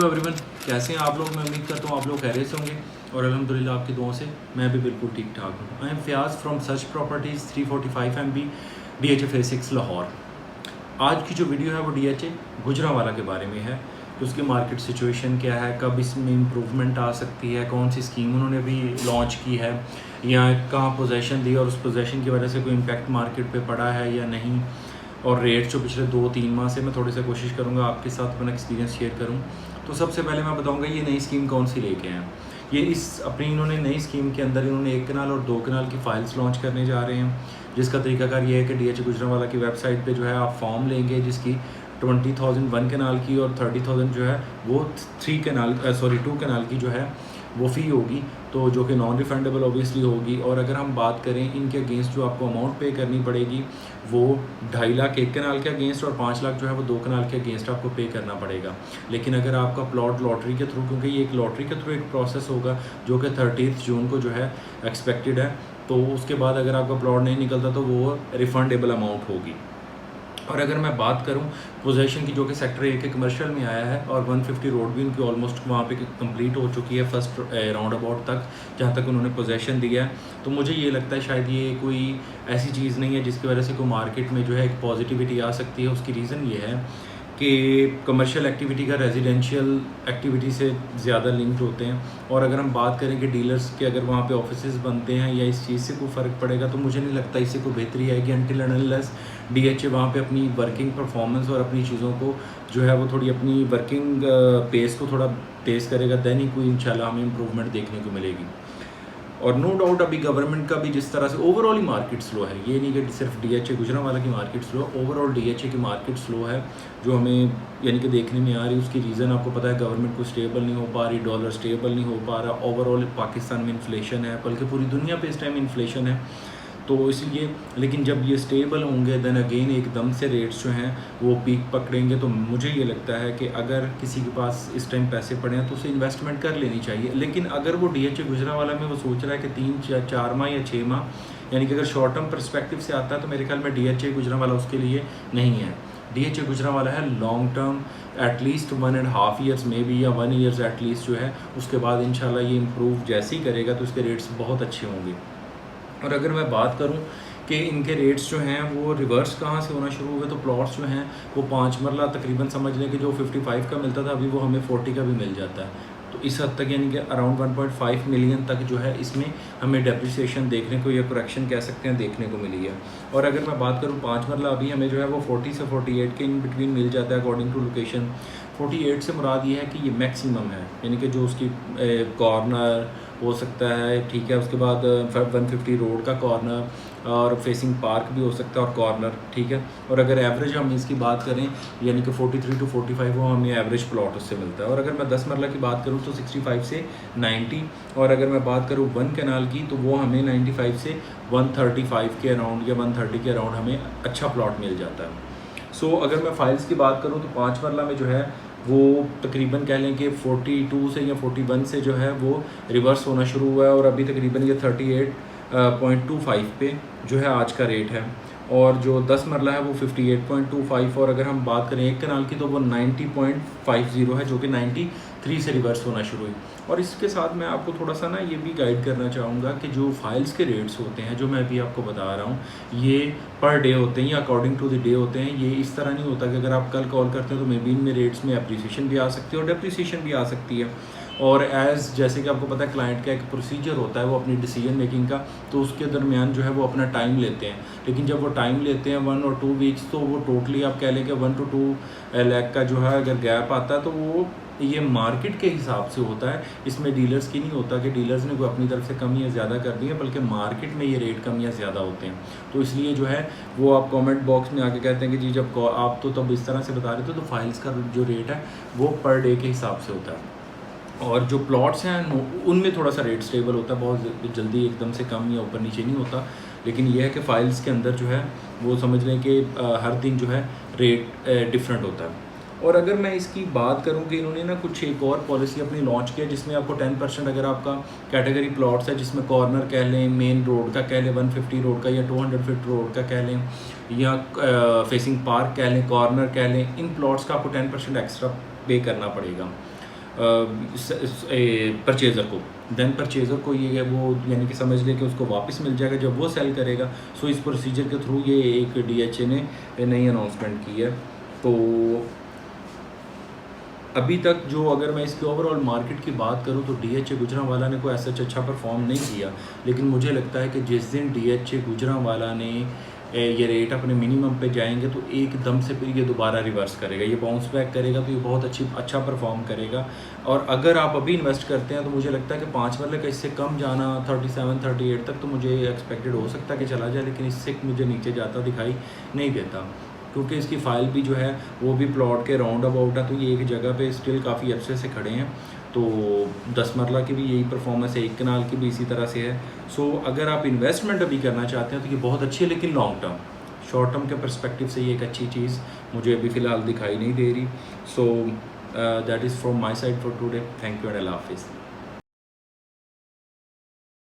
Hello everyone, कैसे हैं आप लोग। मैं उम्मीद करता हूँ आप लोग खैरियत से होंगे और अल्हम्दुलिल्लाह आपकी दुआओं से मैं भी बिल्कुल ठीक ठाक हूँ। I am Fayaz from Search Properties 345 MB DHA 6 Lahore. आज की जो वीडियो है वो DHA गुजरांवाला के बारे में है कि उसकी मार्केट सिचुएशन क्या है, कब इसमें इम्प्रूवमेंट आ सकती है, कौन सी स्कीम उन्होंने भी लॉन्च की है या कहाँ पोजेसन दी और उस पोजेसन की वजह से कोई इम्पैक्ट मार्केट पे पड़ा है या नहीं, और रेट जो पिछले 2-3 माह से मैं थोड़ी सी कोशिश करूँगा आपके साथ अपना एक्सपीरियंस शेयर करूँ। तो सबसे पहले मैं बताऊँगा ये नई स्कीम कौन सी लेके हैं। ये इन्होंने नई स्कीम के अंदर इन्होंने 1 कनाल और 2 कनाल की फ़ाइल्स लॉन्च करने जा रहे हैं, जिसका तरीकाकार ये है कि DHA गुजरांवाला की वेबसाइट पे जो है आप फॉर्म लेंगे जिसकी 20,000 1 कनाल की और 30,000 जो है वो 2 कनाल की जो है वो फ़ी होगी, तो जो कि नॉन रिफंडेबल ऑब्वियसली होगी। और अगर हम बात करें इनके अगेंस्ट जो आपको अमाउंट पे करनी पड़ेगी वो 2.5 लाख 1 कनाल के अगेंस्ट और 5 लाख जो है वो 2 कनाल के अगेंस्ट आपको पे करना पड़ेगा। लेकिन अगर आपका प्लॉट लॉटरी के थ्रू, क्योंकि ये एक लॉटरी के थ्रू एक प्रोसेस होगा जो कि 30 जून को जो है एक्सपेक्टेड है, तो उसके बाद अगर आपका प्लॉट नहीं निकलता तो वो रिफंडेबल अमाउंट होगी। और अगर मैं बात करूं पोजेसन की, जो कि सेक्टर 1 के कमर्शियल में आया है और 150 रोड भी उनकी ऑलमोस्ट वहाँ पे कंप्लीट हो चुकी है फर्स्ट राउंड अबाउट तक, जहाँ तक उन्होंने पोजेसन दिया है। तो मुझे ये लगता है शायद ये कोई ऐसी चीज़ नहीं है जिसकी वजह से कोई मार्केट में जो है एक पॉजिटिविटी आ सकती है। उसकी रीज़न ये है कि कमर्शियल एक्टिविटी का रेजिडेंशियल एक्टिविटी से ज़्यादा लिंक्ड होते हैं। और अगर हम बात करें कि डीलर्स के अगर वहाँ पे ऑफिसेज बनते हैं या इस चीज़ से कोई फ़र्क पड़ेगा, तो मुझे नहीं लगता इससे कोई बेहतरी आएगी अनटिल अनलेस DHA वहाँ पे अपनी वर्किंग परफॉर्मेंस और अपनी चीज़ों को जो है वो थोड़ी अपनी वर्किंग पेस को थोड़ा तेज़ करेगा, दैन ही कोई इंशाल्लाह हमें इम्प्रूवमेंट देखने को मिलेगी। और नो डाउट अभी गवर्नमेंट का भी जिस तरह से ओवरऑल ही मार्केट स्लो है, ये नहीं कि सिर्फ DHA गुजरांवाला की मार्केट स्लो, ओवरऑल DHA की मार्केट स्लो है जो हमें यानी कि देखने में आ रही है। उसकी रीज़न आपको पता है, गवर्नमेंट को स्टेबल नहीं हो पा रही, डॉलर स्टेबल नहीं हो पा रहा, ओवरऑल पाकिस्तान में इन्फ्लेशन है, बल्कि पूरी दुनिया पे इस टाइम इन्फ्लेशन है। तो इसलिए लेकिन जब ये स्टेबल होंगे देन अगेन एकदम से रेट्स जो हैं वो पीक पकड़ेंगे। तो मुझे ये लगता है कि अगर किसी के पास इस टाइम पैसे पड़े हैं तो उसे इन्वेस्टमेंट कर लेनी चाहिए। लेकिन अगर वो DHA गुजरांवाला में वो सोच रहा है कि 3 या 4 माह या 6 माह, यानी कि अगर शॉर्ट टर्म परस्पेक्टिव से आता है, तो मेरे ख्याल में DHA गुजरांवाला उसके लिए नहीं है। DHA गुजरांवाला है लॉन्ग टर्म, एटलीस्ट 1.5 ईयर्स में भी, या 1 ईयर्स एटलीस्ट जो है, उसके बाद इंशाल्लाह ये इम्प्रूव जैसे ही करेगा तो इसके रेट्स बहुत अच्छे होंगे। और अगर मैं बात करूं कि इनके रेट्स जो हैं वो रिवर्स कहाँ से होना शुरू हुए, तो प्लॉट्स जो हैं वो 5 मरला तकरीबन समझ लें कि जो 55 का मिलता था अभी वो हमें 40 का भी मिल जाता है। तो इस हद तक यानी कि अराउंड 1.5 मिलियन तक जो है इसमें हमें डेप्रिसिएशन देखने को, या करेक्शन कह सकते हैं, देखने को मिली है। और अगर मैं बात करूँ 5 मरला अभी हमें जो है वो 40 से 48 के इन बिटवीन मिल जाता है अकॉर्डिंग टू लोकेशन। 48 से मुराद ये है कि ये मैक्सिमम है, यानी कि जो उसकी कॉर्नर हो सकता है, ठीक है, उसके बाद 150 रोड का कॉर्नर और फेसिंग पार्क भी हो सकता है और कॉर्नर, ठीक है। और अगर एवरेज हम इसकी बात करें यानी कि 43 to 45 वो हमें एवरेज प्लॉट उससे मिलता है। और अगर मैं 10 मरला की बात करूँ तो 65 से 90, और अगर मैं बात करूँ 1 कनाल की तो वो हमें 95 से 135 के अराउंड या 130 के अराउंड हमें अच्छा प्लॉट मिल जाता है। सो अगर मैं फाइल्स की बात करूँ तो 5 मरला में जो है वो तकरीबन कह लें कि 42 से या 41 से जो है वो रिवर्स होना शुरू हुआ है, और अभी तकरीबन ये 38.25 पे जो है आज का रेट है। और जो 10 मरला है वो 58.25, और अगर हम बात करें 1 कनाल की तो वो 90.50 है, जो कि 93 से रिवर्स होना शुरू हुई। और इसके साथ मैं आपको थोड़ा सा ना ये भी गाइड करना चाहूँगा कि जो फाइल्स के रेट्स होते हैं जो मैं अभी आपको बता रहा हूँ, ये पर डे होते हैं या अकॉर्डिंग टू द डे होते हैं। ये इस तरह नहीं होता कि अगर आप कल कॉल करते हैं तो मे बी इनमें रेट्स में अप्रिसिएशन भी आ सकती है और डेप्रिसिएशन भी आ सकती है। और जैसे कि आपको पता है क्लाइंट का एक प्रोसीजर होता है वो अपनी डिसीजन मेकिंग का, तो उसके दरमियान जो है वो अपना टाइम लेते हैं। लेकिन जब वो टाइम लेते हैं 1 और 2 वीक्स, तो वो टोटली आप कह लें कि 1 to 2 लाख का जो है अगर गैप आता है तो वो ये मार्केट के हिसाब से होता है। इसमें डीलर्स की नहीं होता कि डीलर्स ने कोई अपनी तरफ से कमियाँ ज़्यादा कर दी हैं, बल्कि मार्केट में ये रेट कमियाँ ज़्यादा होते हैं। तो इसलिए जो है वो आप कमेंट बॉक्स में आके कहते हैं कि जी जब आप तो तब इस तरह से बता रहे थे, तो फाइल्स का जो रेट है वो पर डे के हिसाब से होता है। और जो प्लॉट्स हैं उनमें थोड़ा सा रेट स्टेबल होता है, बहुत जल्दी एकदम से कम या ऊपर नीचे नहीं होता। लेकिन यह है कि फ़ाइल्स के अंदर जो है वो समझ लें कि हर दिन जो है रेट डिफरेंट होता है। और अगर मैं इसकी बात करूं कि इन्होंने ना कुछ एक और पॉलिसी अपनी लॉन्च किया जिसमें आपको 10% अगर आपका कैटेगरी प्लॉट्स है जिसमें कॉर्नर कह लें, मेन रोड का कह लें, 150 रोड का या 200 फीट रोड का कह लें, या फेसिंग पार्क कह लें, कॉर्नर कह लें, इन प्लॉट्स का आपको 10% एक्स्ट्रा पे करना पड़ेगा। परचेज़र को, देन परचेज़र को ये है वो यानी कि समझ ले कि उसको वापस मिल जाएगा जब वो सेल करेगा। सो इस प्रोसीजर के थ्रू ये एक DHA ने नई अनाउंसमेंट की है। तो अभी तक जो अगर मैं इसकी ओवरऑल मार्केट की बात करूं तो DHA गुजरांवाला ने कोई ऐसा अच्छा परफॉर्म नहीं किया, लेकिन मुझे लगता है कि जिस दिन DHA गुजरांवाला ने ये रेट अपने मिनिमम पे जाएंगे तो एकदम से फिर ये दोबारा रिवर्स करेगा, ये बाउंस बैक करेगा, तो ये बहुत अच्छा परफॉर्म करेगा। और अगर आप अभी इन्वेस्ट करते हैं तो मुझे लगता है कि 5 वाले का इससे कम जाना 37-38 तक तो मुझे एक्सपेक्टेड हो सकता है कि चला जाए, लेकिन इससे मुझे नीचे जाता दिखाई नहीं देता, क्योंकि इसकी फ़ाइल भी जो है वो भी प्लॉट के राउंड अबाउट है, तो ये एक जगह पे स्टिल काफ़ी अच्छे से खड़े हैं। तो 10 मरला की भी यही परफॉर्मेंस है, 1 कनाल की भी इसी तरह से है। सो अगर आप इन्वेस्टमेंट अभी करना चाहते हैं तो ये बहुत अच्छी है, लेकिन लॉन्ग टर्म, शॉर्ट टर्म के पर्सपेक्टिव से ये एक अच्छी चीज़ मुझे अभी फ़िलहाल दिखाई नहीं दे रही। So that is from my side for today. Thank you and अल्लाह हाफिज़।